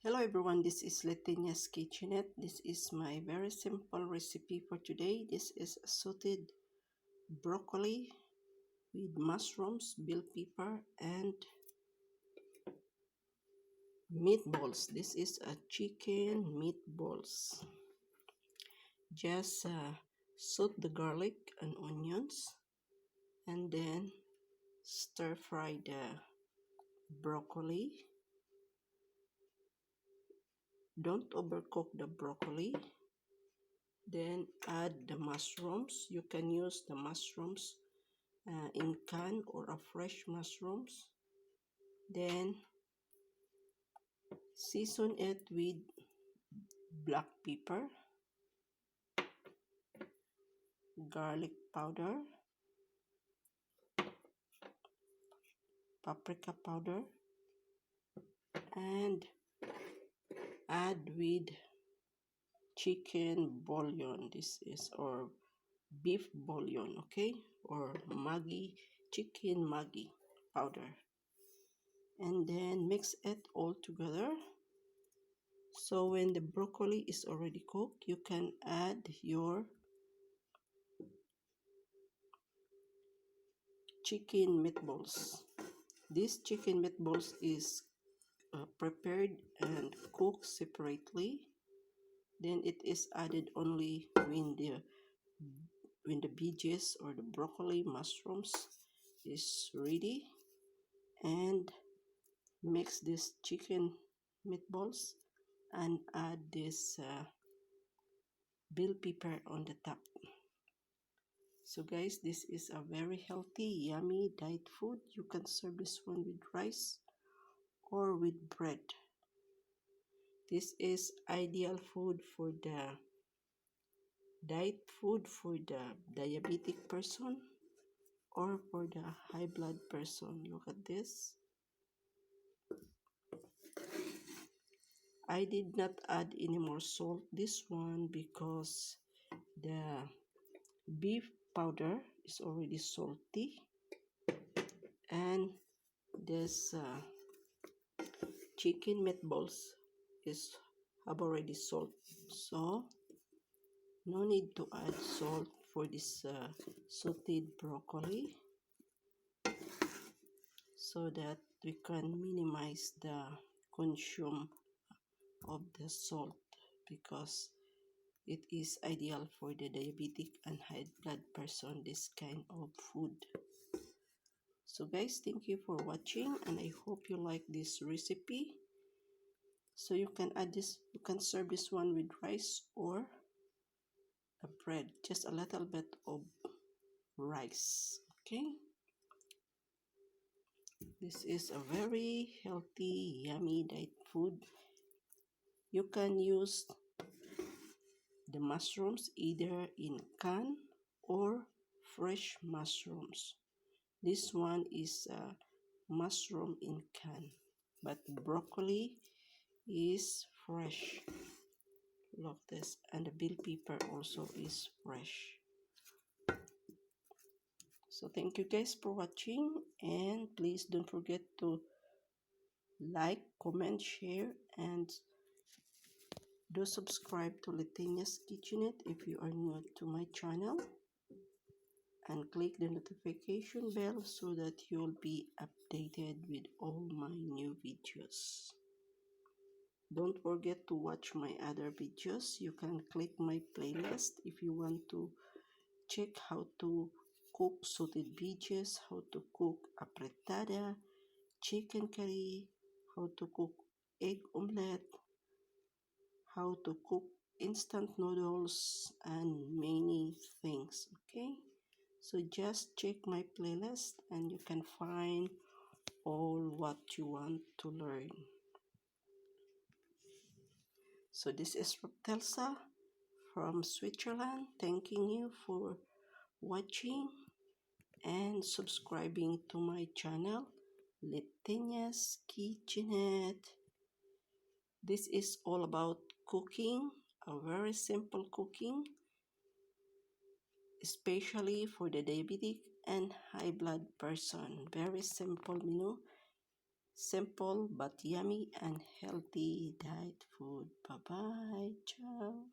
Hello everyone, this is Leytenia'S Kitchenette. This is my very simple recipe for today. This is sauteed broccoli with mushrooms, bell pepper, and meatballs. This is a chicken meatballs. Just saute the garlic and onions and then stir fry the broccoli. Don't overcook the broccoli. Then add the mushrooms. You can use the mushrooms in can or a fresh mushrooms. Then season it with black pepper, garlic powder, paprika powder, and add with chicken bouillon. This is or beef bouillon, okay, or Maggi, chicken Maggi powder, and then mix it all together. So when the broccoli is already cooked, you can add your chicken meatballs. This chicken meatballs is prepared and cooked separately. Then it is added only when the veggies or the broccoli mushrooms is ready, and mix this chicken meatballs and add this bell pepper on the top. So guys, this is a very healthy, yummy diet food. You can serve this one with rice or with bread. This is ideal food for the diet food for the diabetic person or for the high blood person. Look at this. I did not add any more salt this one because the beef powder is already salty, and this chicken meatballs have already salt, so no need to add salt for this sauteed broccoli, so that we can minimize the consume of the salt, because it is ideal for the diabetic and high blood person, this kind of food. So guys, thank you for watching, and I hope you like this recipe. So you can add this, you can serve this one with rice or a bread, just a little bit of rice, okay? This is a very healthy, yummy diet food. You can use the mushrooms either in can or fresh mushrooms. This one is mushroom in can, but broccoli is fresh. Look this, and the bell pepper also is fresh. So thank you guys for watching, and please don't forget to like, comment, share, and do subscribe to Leytenia'S Kitchenette if you are new to my channel, and click the notification bell so that you'll be updated with all my new videos. Don't forget to watch my other videos. You can click my playlist if you want to check how to cook sauteed veggies, how to cook apretada, chicken curry, how to cook egg omelette, how to cook instant noodles, and many things, okay? So just check my playlist and you can find all what you want to learn. So this is Telsa from Switzerland, thanking you for watching and subscribing to my channel, Leytenia'S Kitchenette. This is all about cooking, a very simple cooking, especially for the diabetic and high blood person. Very simple menu, simple but yummy and healthy diet food. Bye bye. Ciao.